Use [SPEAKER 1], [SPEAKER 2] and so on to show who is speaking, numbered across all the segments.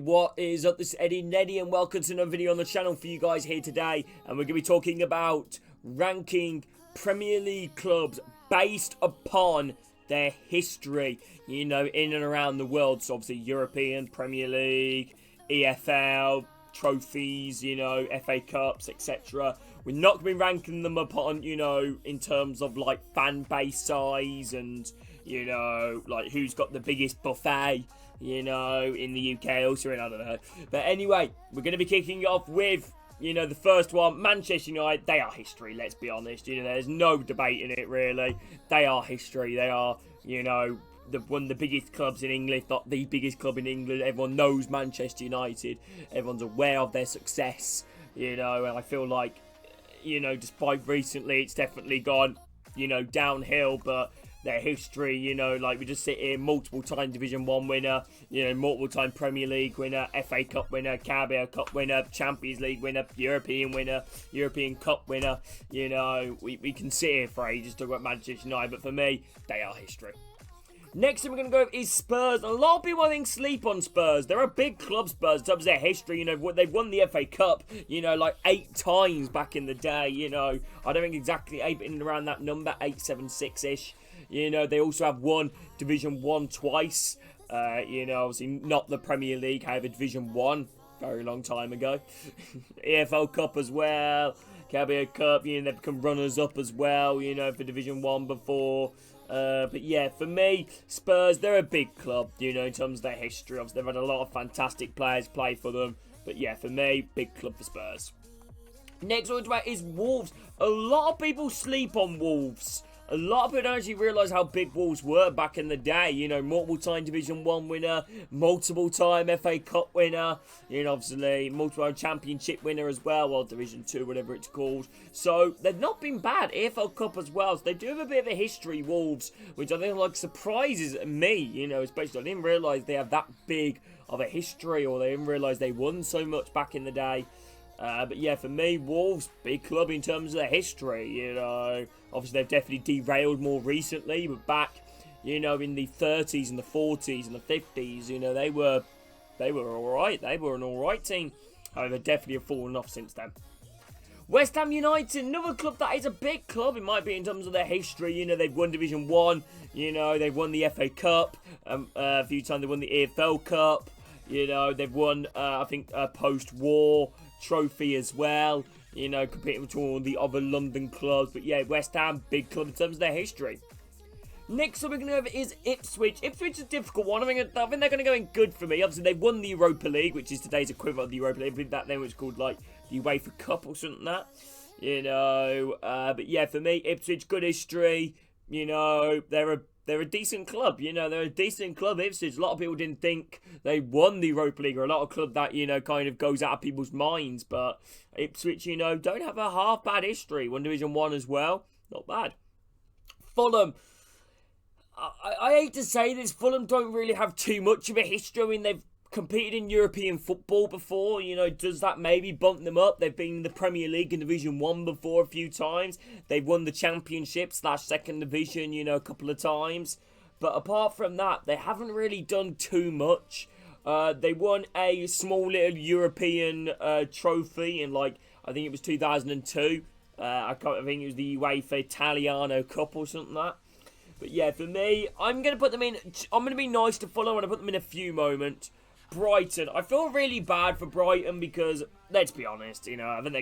[SPEAKER 1] What is up? This is Eddie Neddy and welcome to another video on the channel for you guys here today. And we're going to be talking about ranking Premier League clubs based upon their history, you know, in and around the world. So obviously European, Premier League, EFL, trophies, you know, FA Cups, etc. We're not going to be ranking them upon, you know, in terms of like fan base size and, you know, like who's got the biggest buffet, you know, in the UK, also in, I don't know. But anyway, we're going to be kicking off with, you know, the first one, Manchester United. They are history, let's be honest. You know, there's no debate in it, really. They are history. They are, you know, one of the biggest clubs in England, if not the biggest club in England. Everyone knows Manchester United. Everyone's aware of their success, you know, and I feel like, you know, despite recently, it's definitely gone, you know, downhill, but their history, you know, like we just sit here, multiple time Division 1 winner, you know, multiple time Premier League winner, FA Cup winner, Carabao Cup winner, Champions League winner, European winner, European Cup winner, you know, we can sit here for ages talking about Manchester United, but for me, they are history. Next thing we're going to go is Spurs. A lot of people, I think, sleep on Spurs. They're a big club, Spurs, in terms of their history. You know, they've won the FA Cup, you know, like 8 times back in the day, you know. I don't think exactly 8, but in around that number, 8, 7, 6-ish. You know, they also have won Division 1 twice. You know, obviously not the Premier League, however, Division 1, very long time ago. EFL Cup as well. Carabao Cup, you know, they've become runners-up as well, you know, for Division 1 before. But yeah, for me, Spurs, they're a big club, you know, in terms of their history. Obviously, they've had a lot of fantastic players play for them. But yeah, for me, big club for Spurs. Next one to talk about is Wolves. A lot of people sleep on Wolves. A lot of people don't actually realise how big Wolves were back in the day. You know, multiple time Division 1 winner, multiple time FA Cup winner, you know, obviously multiple time Championship winner as well, or Division 2, whatever it's called. So, they've not been bad. EFL Cup as well. So, they do have a bit of a history, Wolves, which I think, like, surprises me, you know, especially I didn't realise they have that big of a history, or they didn't realise they won so much back in the day. But yeah, for me, Wolves, big club in terms of their history, you know. Obviously, they've definitely derailed more recently, but back, you know, in the 30s and the 40s and the 50s, you know, they were alright. They were an alright team. However, definitely have fallen off since then. West Ham United, another club that is a big club, it might be in terms of their history. You know, they've won Division 1, you know, they've won the FA Cup, a few times they won the EFL Cup, you know, they've won, I think, a post-war trophy as well, you know, competing with all the other London clubs. But yeah, West Ham, big club in terms of their history. Next up we're going to have is Ipswich. Ipswich is a difficult one. I think they're going to go in good for me. Obviously, they've won the Europa League, which is today's equivalent of the Europa League. I think that then was called, like, the UEFA Cup or something like that. You know, but yeah, for me, Ipswich, good history. You know, they're a decent club, you know, they're a decent club, Ipswich. A lot of people didn't think they won the Europa League, or a lot of club that, you know, kind of goes out of people's minds, but Ipswich, you know, don't have a half bad history. Won Division 1 as well, not bad. Fulham, I hate to say this, Fulham don't really have too much of a history. I mean, they've competed in European football before, you know, does that maybe bump them up? They've been in the Premier League in Division 1 before a few times. They've won the Championship / second division, you know, a couple of times. But apart from that, they haven't really done too much. They won a small little European trophy in, like, I think it was 2002. I think it was the UEFA Italiano Cup or something like that. But yeah, for me, I'm going to put them in, I'm going to be nice to Fulham, I'm going to put them in a few moments. Brighton, I feel really bad for Brighton because, let's be honest, you know, I think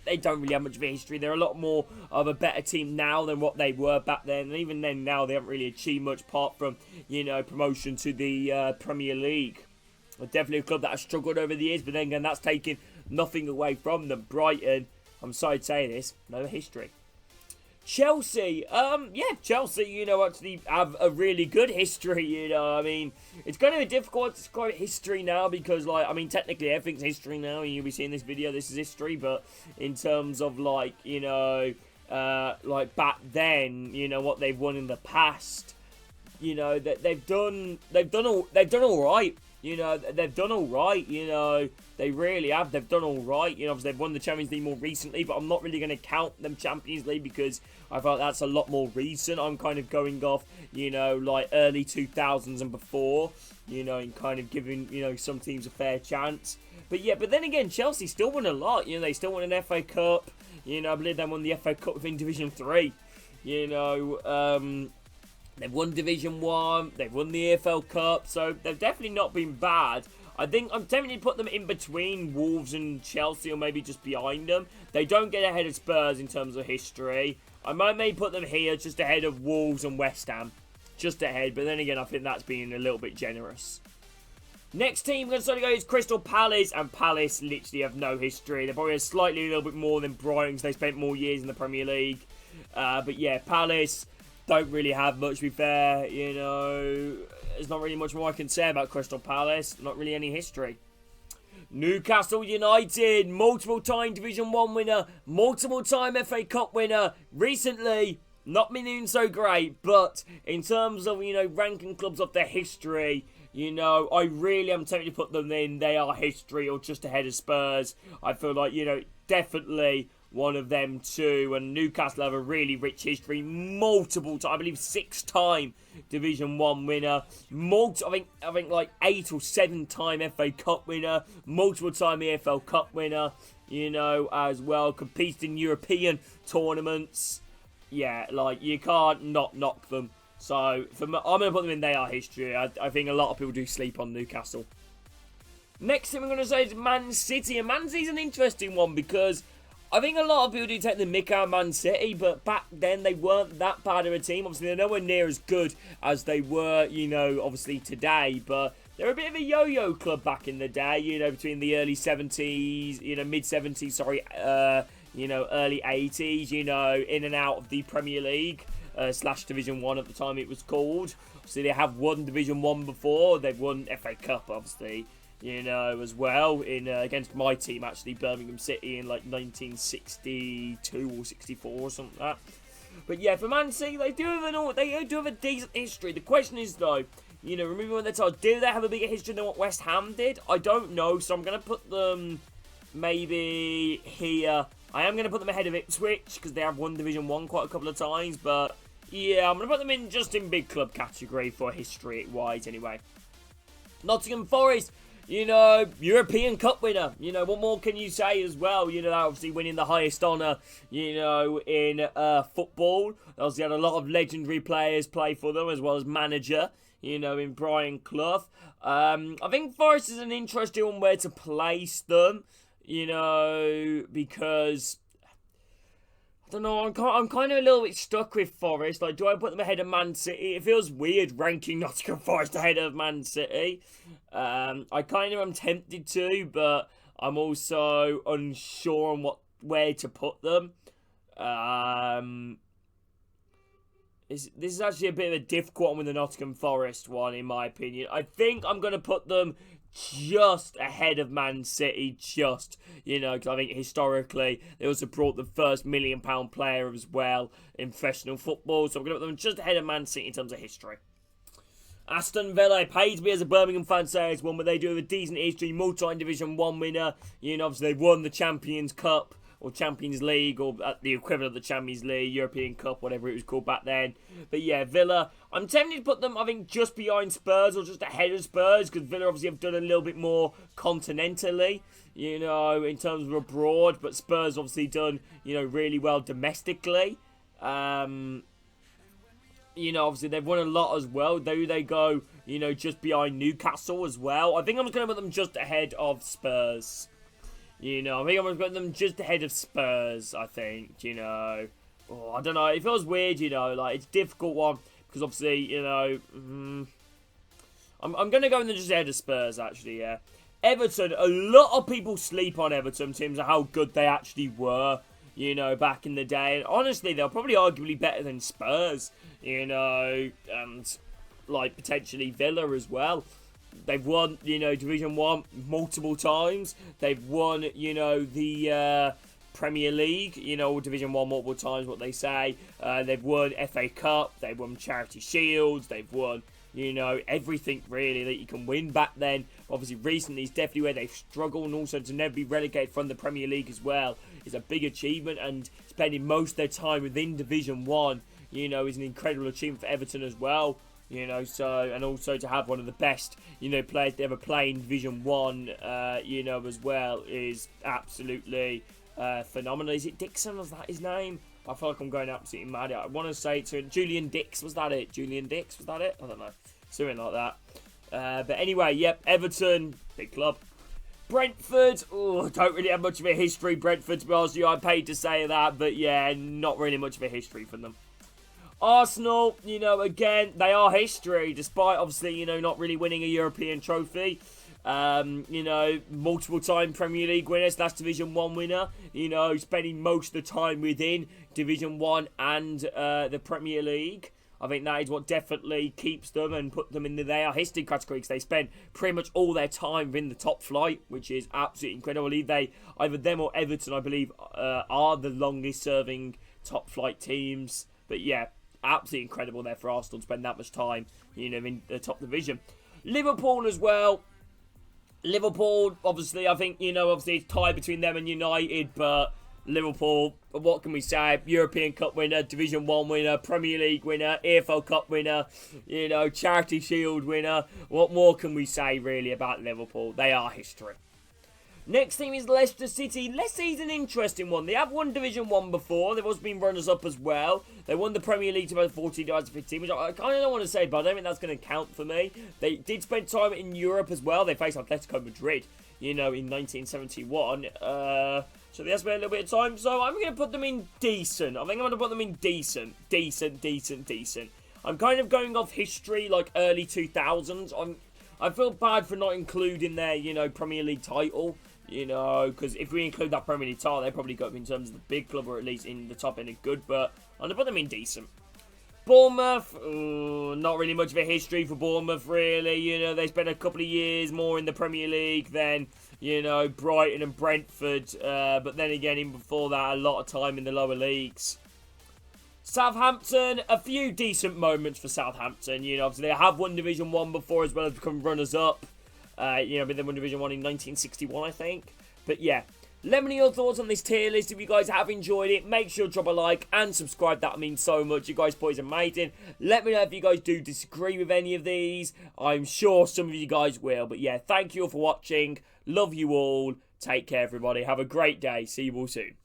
[SPEAKER 1] they don't really have much of a history. They're a lot more of a better team now than what they were back then. And even then, now, they haven't really achieved much apart from, you know, promotion to the Premier League. They're definitely a club that has struggled over the years, but then again, that's taken nothing away from them. Brighton, I'm sorry to say this, no history. Chelsea, yeah, Chelsea, you know, actually have a really good history, you know, I mean, it's going to be difficult to describe history now because, like, I mean, technically everything's history now, and you'll be seeing this video, this is history, but in terms of, like, you know, like, back then, you know, what they've won in the past, you know, that they've done all right, you know, they've done all right, you know. They really have. They've done all right. You know, obviously they've won the Champions League more recently, but I'm not really going to count them Champions League because I felt that's a lot more recent. I'm kind of going off, you know, like early 2000s and before, you know, and kind of giving, you know, some teams a fair chance. But yeah, but then again, Chelsea still won a lot. You know, they still won an FA Cup. You know, I believe they won the FA Cup within Division 3. You know, they've won Division 1. They've won the EFL Cup. So they've definitely not been bad. I think I'm tempted to put them in between Wolves and Chelsea, or maybe just behind them. They don't get ahead of Spurs in terms of history. I might maybe put them here just ahead of Wolves and West Ham. Just ahead, but then again, I think that's being a little bit generous. Next team we're going to go is Crystal Palace, and Palace literally have no history. They're probably slightly a little bit more than Brighton because they spent more years in the Premier League. But yeah, Palace don't really have much, to be fair, you know. There's not really much more I can say about Crystal Palace. Not really any history. Newcastle United, multiple-time Division 1 winner, multiple-time FA Cup winner. Recently, not been doing so great, but in terms of, you know, ranking clubs of their history, you know, I really am tempted to put them in. They are history or just ahead of Spurs. I feel like, you know, definitely one of them too. And Newcastle have a really rich history. Multiple time, I believe 6-time Division 1 winner. I think like 8 or 7-time FA Cup winner. Multiple time EFL Cup winner, you know, as well. Competed in European tournaments. Yeah, like, you can't not knock them. So, I'm going to put them in. They are history. I think a lot of people do sleep on Newcastle. Next thing we're going to say is Man City. And Man City's an interesting one because I think a lot of people do take the mick out of Man City, but back then they weren't that bad of a team. Obviously, they're nowhere near as good as they were, you know, obviously today, but they're a bit of a yo-yo club back in the day, you know, between the early 70s, you know, mid-70s, sorry, you know, early 80s, you know, in and out of the Premier League. / Division 1 at the time it was called. Obviously, they have won Division 1 before. They've won FA Cup, obviously, you know, as well, in against my team, actually, Birmingham City, in, like, 1962 or 64 or something like that. But, yeah, for Man City, they do have a decent history. The question is, though, you know, removing their title, do they have a bigger history than what West Ham did? I don't know, so I'm going to put them maybe here. I am going to put them ahead of Ipswich, because they have won Division 1 quite a couple of times, but yeah, I'm going to put them in just in big club category for history-wise, anyway. Nottingham Forest, you know, European Cup winner. You know, what more can you say as well? You know, obviously winning the highest honour, you know, in football. Obviously had a lot of legendary players play for them, as well as manager, you know, in Brian Clough. I think Forest is an interesting one where to place them, you know, because I don't know, I'm kind of a little bit stuck with Forest. Like, do I put them ahead of Man City? It feels weird ranking Nottingham Forest ahead of Man City. I kind of am tempted to, but I'm also unsure on where to put them. This is actually a bit of a difficult one with the Nottingham Forest one, in my opinion. I think I'm going to put them just ahead of Man City, you know, because I think historically they also brought the first £1 million player as well in professional football, so I'm going to put them just ahead of Man City in terms of history. Aston Villa, it pains me as a Birmingham fan to say it's one, but they do have a decent history, multi-Division 1 winner, you know, obviously they've won the Champions Cup, or Champions League, or the equivalent of the Champions League, European Cup, whatever it was called back then. But yeah, Villa, I'm tempted to put them, I think, just behind Spurs, or just ahead of Spurs, because Villa obviously have done a little bit more continentally, you know, in terms of abroad, but Spurs obviously done, you know, really well domestically. You know, obviously they've won a lot as well. They go, you know, just behind Newcastle as well. I think I'm just going to put them just ahead of Spurs. You know, I think I'm going to put them just ahead of Spurs, I think, you know. Oh, I don't know, it feels weird, you know, like, it's a difficult one, because obviously, you know, I'm going to go in the just ahead of Spurs, actually, yeah. Everton, a lot of people sleep on Everton in terms of how good they actually were, you know, back in the day. And honestly, they're probably arguably better than Spurs, you know, and, like, potentially Villa as well. They've won, you know, Division 1 multiple times. They've won, you know, the Premier League, you know, Division 1 multiple times, what they say. They've won FA Cup. They've won Charity Shields. They've won You know, everything really that you can win back then. Obviously, recently is definitely where they've struggled, and also to never be relegated from the Premier League as well is a big achievement. And spending most of their time within Division 1, you know, is an incredible achievement for Everton as well. You know, so, and also to have one of the best, you know, players to ever play in Division 1, you know, as well, is absolutely phenomenal. Is it Dixon? Was that his name? I feel like I'm going absolutely mad. I want to say to Julian Dix. Was that it? Julian Dix? Was that it? I don't know. Something like that. But anyway, yep, Everton, big club. Brentford, oh, don't really have much of a history, Brentford, to be honest with you. I paid to say that, but yeah, not really much of a history for them. Arsenal, you know, again, they are history, despite obviously, you know, not really winning a European trophy. You know, multiple time Premier League winners, last Division 1 winner, you know, spending most of the time within Division 1 and the Premier League. I think that is what definitely keeps them and put them in their history category, because they spend pretty much all their time in the top flight, which is absolutely incredible. Either them or Everton, I believe, are the longest serving top flight teams. But yeah, absolutely incredible there for Arsenal to spend that much time, you know, in the top division. Liverpool as well. Liverpool, obviously, I think, you know, obviously it's tied between them and United, but Liverpool, what can we say? European Cup winner, Division 1 winner, Premier League winner, EFL Cup winner, you know, Charity Shield winner. What more can we say, really, about Liverpool? They are history. Next team is Leicester City. Leicester's an interesting one. They have won Division 1 before. They've also been runners-up as well. They won the Premier League 2014-2015, which I kind of don't want to say, but I don't think that's going to count for me. They did spend time in Europe as well. They faced Atletico Madrid, you know, in 1971. So they have spent a little bit of time. So I'm going to put them in decent. I think I'm going to put them in decent. Decent. I'm kind of going off history, like early 2000s. I feel bad for not including their, you know, Premier League title. You know, because if we include that Premier League title, they probably got them in terms of the big club, or at least in the top end of good, but I'm going to put them in decent. Bournemouth, not really much of a history for Bournemouth, really. You know, they spent a couple of years more in the Premier League than, you know, Brighton and Brentford. But then again, even before that, a lot of time in the lower leagues. Southampton, a few decent moments for Southampton. You know, obviously they have won Division 1 before, as well as become runners-up. You know, but they won Division 1 in 1961, I think. But yeah, let me know your thoughts on this tier list. If you guys have enjoyed it, make sure to drop a like and subscribe. That means so much. You guys' boys are amazing. Let me know if you guys do disagree with any of these. I'm sure some of you guys will. But yeah, thank you all for watching. Love you all. Take care, everybody. Have a great day. See you all soon.